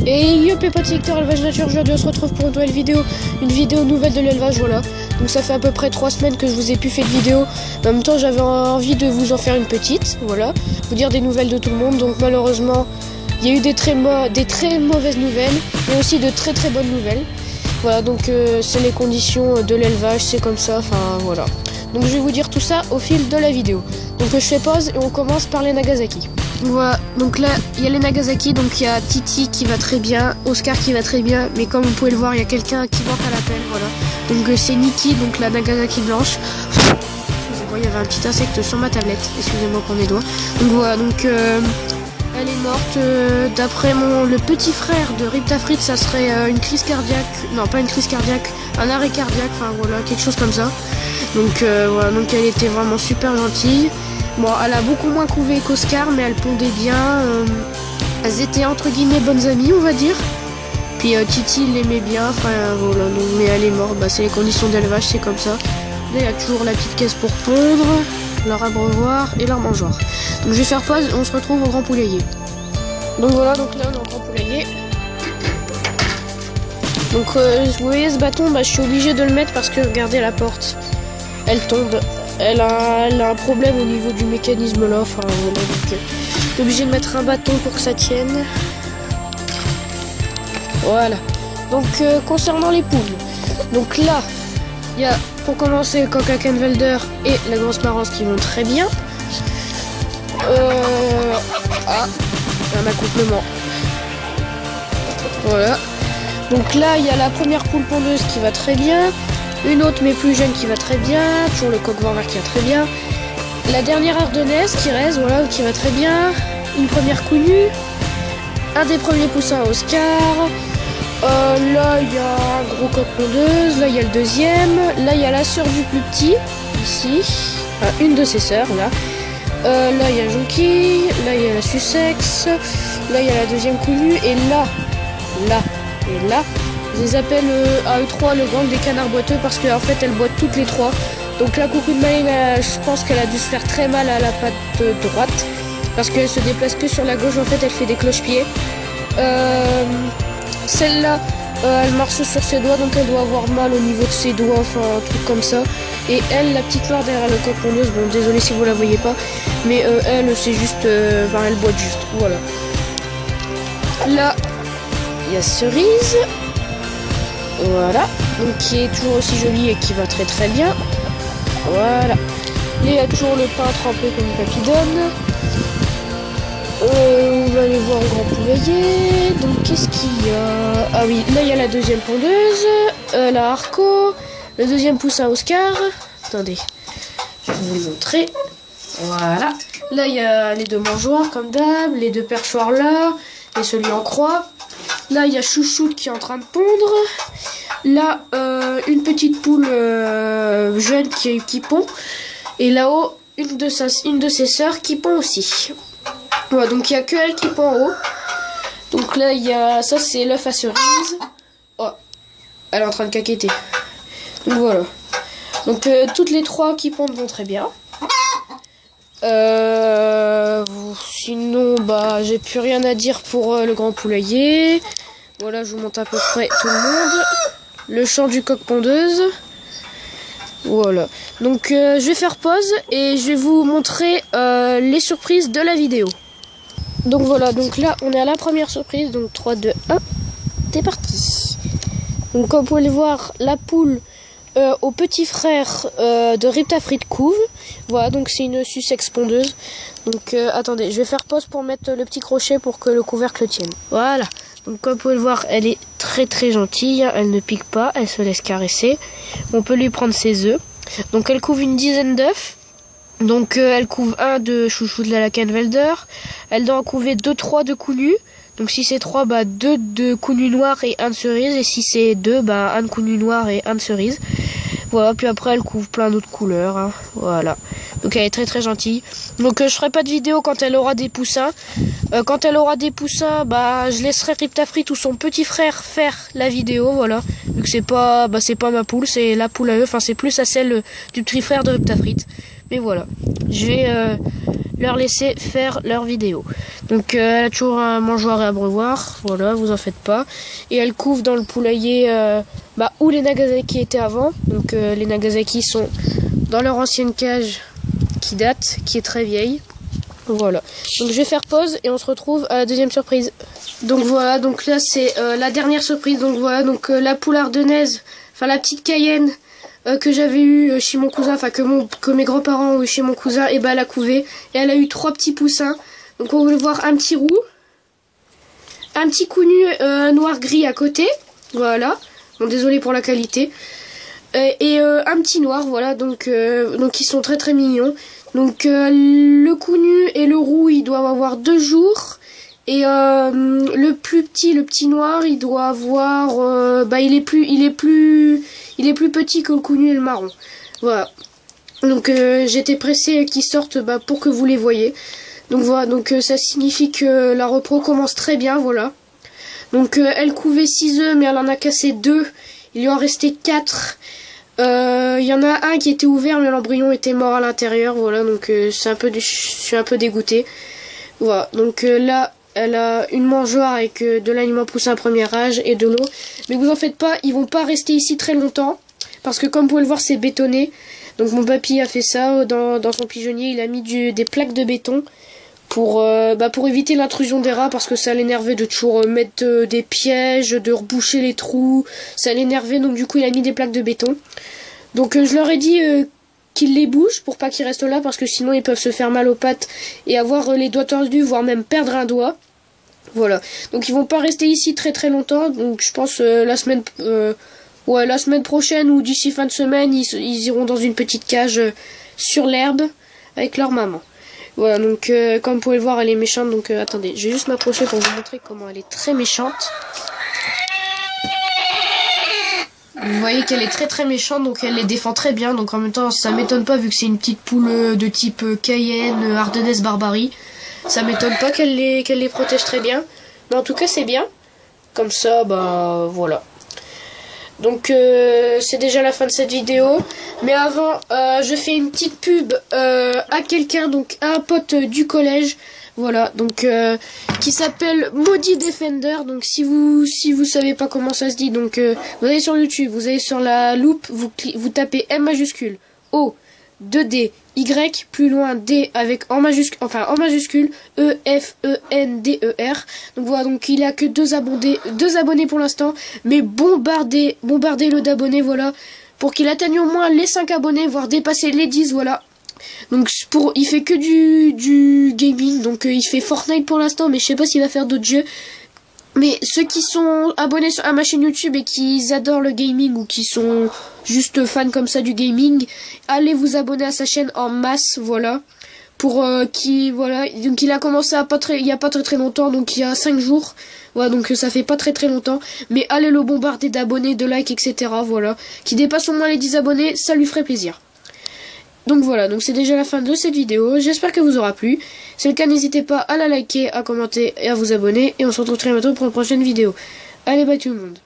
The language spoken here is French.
Et yo Pépé de secteur élevage nature, aujourd'hui on se retrouve pour une nouvelle vidéo, nouvelle de l'élevage, voilà. Donc ça fait à peu près 3 semaines que je vous ai plus fait de vidéo. En même temps j'avais envie de vous en faire une petite, voilà. Vous dire des nouvelles de tout le monde, donc malheureusement il y a eu des très mauvaises nouvelles, mais aussi de très bonnes nouvelles. Voilà, donc c'est les conditions de l'élevage, c'est comme ça, enfin voilà. Donc je vais vous dire tout ça au fil de la vidéo. Donc je fais pause et on commence par les Nagasaki. Voilà, donc là il y a les Nagasaki, donc il y a Titi qui va très bien, Oscar qui va très bien, mais comme vous pouvez le voir il y a quelqu'un qui manque à l'appel, voilà. Donc c'est Nikki, donc la Nagasaki blanche. Excusez-moi, il y avait un petit insecte sur ma tablette, excusez-moi pour mes doigts. Donc voilà, donc elle est morte, d'après le petit frère de Riptafrit, ça serait une crise cardiaque, non pas une crise cardiaque, un arrêt cardiaque, enfin voilà, quelque chose comme ça. Donc voilà, donc elle était vraiment super gentille. Bon, elle a beaucoup moins couvé qu'Oscar, mais elle pondait bien. Elles étaient entre guillemets bonnes amies, on va dire. Puis Titi l'aimait bien, enfin voilà, donc, mais elle est morte, bah, c'est les conditions d'élevage, c'est comme ça. Là il y a toujours la petite caisse pour pondre, leur abreuvoir et leur mangeoire. Donc je vais faire pause, on se retrouve au grand poulailler. Donc voilà, donc là on est au grand poulailler. Donc vous voyez ce bâton, bah, je suis obligée de le mettre parce que regardez la porte, elle tombe. Elle a un problème au niveau du mécanisme là, enfin voilà, donc je suis obligée de mettre un bâton pour que ça tienne. Voilà. Donc concernant les poules, donc là, il y a pour commencer le Coca Kenvelder et la grosse marance qui vont très bien. Un accouplement. Voilà. Donc là, il y a la première poule pondeuse qui va très bien. Une autre mais plus jeune qui va très bien, toujours le coq Warner qui va très bien. La dernière ardennaise qui reste, voilà, qui va très bien. Une première coulue. Un des premiers poussins à Oscar. Là il y a un gros coq pondeuse, là il y a le deuxième. Là il y a la sœur du plus petit, ici. Enfin, une de ses sœurs, là. Là il y a Jonquille, là il y a la Sussex. Là il y a la deuxième coulue. Et là et là. Je les appelle à eux trois le gang des canards boiteux parce qu'en fait elles boitent toutes les trois. Donc la coucou de Maline, je pense qu'elle a dû se faire très mal à la patte droite parce qu'elle se déplace que sur la gauche, en fait elle fait des cloche-pieds. Celle-là, elle marche sur ses doigts, donc elle doit avoir mal au niveau de ses doigts, enfin un truc comme ça. Et elle, la petite noire derrière le coq pondeuse, bon désolé si vous la voyez pas, mais elle c'est juste, enfin elle boite juste, voilà. Là, il y a Cerise. Voilà, donc qui est toujours aussi jolie et qui va très bien. Voilà. Et il y a toujours le pain trempé comme une papidonne. On va aller voir au grand poulailler. Donc qu'est-ce qu'il y a? Ah oui, là il y a la deuxième pondeuse, la Arco, le deuxième poussin Oscar. Attendez, je vais vous le montrer. Voilà. Là il y a les deux mangeoires comme d'hab, les deux perchoirs là, et celui en croix. Là, il y a Chouchoute qui est en train de pondre. Là, une petite poule jeune qui pond. Et là-haut, une de ses sœurs qui pond aussi. Voilà, donc il n'y a que elle qui pond en haut. Donc là, il y a... Ça, c'est l'œuf à cerise. Oh, elle est en train de caqueter. Donc voilà. Donc toutes les trois qui pondent vont très bien. Sinon, bah, j'ai plus rien à dire pour le grand poulailler. Voilà, je vous montre à peu près tout le monde. Le champ du coq pondeuse. Voilà. Donc, je vais faire pause et je vais vous montrer les surprises de la vidéo. Donc voilà, donc là, on est à la première surprise. Donc 3, 2, 1, c'est parti. Donc comme vous pouvez le voir, la poule au petit frère de Riptafrit couve. Voilà, donc c'est une Sussex pondeuse. Donc attendez, je vais faire pause pour mettre le petit crochet pour que le couvercle tienne. Voilà, donc comme vous pouvez le voir, elle est très gentille, elle ne pique pas, elle se laisse caresser. On peut lui prendre ses œufs. Donc elle couve une dizaine d'œufs. Donc elle couve un de chouchou de la Kenvelder. Elle doit en couver 2-3 de coulus. Donc si c'est 3, bah 2 de coulus noirs et 1 de cerise. Et si c'est 2, bah 1 de coulus noir et 1 de cerise. Voilà, puis après elle couvre plein d'autres couleurs, hein. Voilà. Donc elle est très gentille. Donc je ferai pas de vidéo quand elle aura des poussins. Quand elle aura des poussins, bah je laisserai Riptafrit ou son petit frère faire la vidéo, voilà. Vu que c'est pas ma poule, c'est la poule à eux, enfin c'est plus à celle du petit frère de Riptafrit. Mais voilà. Je leur laisser faire leur vidéo. Donc elle a toujours un mangeoire et abreuvoir, voilà, vous en faites pas. Et elle couve dans le poulailler où les Nagasaki étaient avant. Donc les Nagasaki sont dans leur ancienne cage qui date, qui est très vieille. Voilà. Donc je vais faire pause et on se retrouve à la deuxième surprise. Donc voilà, donc là c'est la dernière surprise. Donc voilà, donc la poule ardennaise, enfin la petite Cayenne que j'avais eu chez mon cousin, enfin que mes grands-parents ont eu chez mon cousin, et elle a couvé et elle a eu 3 petits poussins. Donc on veut voir un petit roux, un petit coup nu noir gris à côté, voilà. Bon, désolé pour la qualité. Et un petit noir, voilà. Donc ils sont très très mignons. Donc le coup nu et le roux, ils doivent avoir 2 jours. Et le petit noir, il doit avoir, il est plus petit que le coup nu et le marron. Voilà. Donc j'étais pressée qu'ils sortent pour que vous les voyez. Donc voilà, donc ça signifie que la repro commence très bien, voilà. Donc elle couvait 6 œufs, mais elle en a cassé 2. Il lui en restait 4. Il y en a un qui était ouvert, mais l'embryon était mort à l'intérieur, voilà. Donc je suis un peu dégoûtée. Voilà, donc là, elle a une mangeoire avec de l'aliment poussin premier âge et de l'eau. Mais vous en faites pas, ils vont pas rester ici très longtemps. Parce que comme vous pouvez le voir, c'est bétonné. Donc mon papy a fait ça dans son pigeonnier. Il a mis des plaques de béton pour éviter l'intrusion des rats. Parce que ça l'énervait de toujours mettre des pièges, de reboucher les trous. Ça l'énervait, donc du coup il a mis des plaques de béton. Donc je leur ai dit qu'ils les bougent pour pas qu'ils restent là. Parce que sinon ils peuvent se faire mal aux pattes et avoir les doigts tordus, voire même perdre un doigt. Voilà, donc ils vont pas rester ici très très longtemps. Donc je pense la semaine prochaine ou d'ici fin de semaine, ils iront dans une petite cage sur l'herbe avec leur maman. Voilà, donc comme vous pouvez le voir, elle est méchante. Donc attendez, je vais juste m'approcher pour vous montrer comment elle est très méchante. Vous voyez qu'elle est très très méchante, donc elle les défend très bien. Donc en même temps, ça m'étonne pas vu que c'est une petite poule de type Cayenne, Ardennaise, Barbarie. Ça m'étonne pas qu'elle les protège très bien. Mais en tout cas, c'est bien. Comme ça, voilà. Donc, c'est déjà la fin de cette vidéo. Mais avant, je fais une petite pub à quelqu'un, donc à un pote du collège. Voilà, donc qui s'appelle Maudit Defender. Donc si vous savez pas comment ça se dit, donc vous allez sur YouTube, vous allez sur la loupe, vous tapez M majuscule, O, 2D, Y, plus loin D avec en majuscule, E, F, E, N, D, E, R. Donc voilà, donc il a que 2 abonnés pour l'instant, mais bombardez-le d'abonnés, voilà, pour qu'il atteigne au moins les 5 abonnés, voire dépasser les 10, voilà. Donc il fait que du gaming, donc il fait Fortnite pour l'instant, mais je sais pas s'il va faire d'autres jeux. Mais ceux qui sont abonnés à ma chaîne YouTube et qui adorent le gaming ou qui sont juste fans comme ça du gaming, allez vous abonner à sa chaîne en masse, voilà. Pour voilà, donc il a commencé il y a pas très longtemps, donc il y a 5 jours. Voilà, donc ça fait pas très longtemps, mais allez le bombarder d'abonnés, de likes, etc. Voilà, qui dépasse au moins les 10 abonnés, ça lui ferait plaisir. Donc voilà, donc c'est déjà la fin de cette vidéo, j'espère qu'elle vous aura plu. Si c'est le cas, n'hésitez pas à la liker, à commenter et à vous abonner. Et on se retrouve très bientôt pour une prochaine vidéo. Allez, bye tout le monde.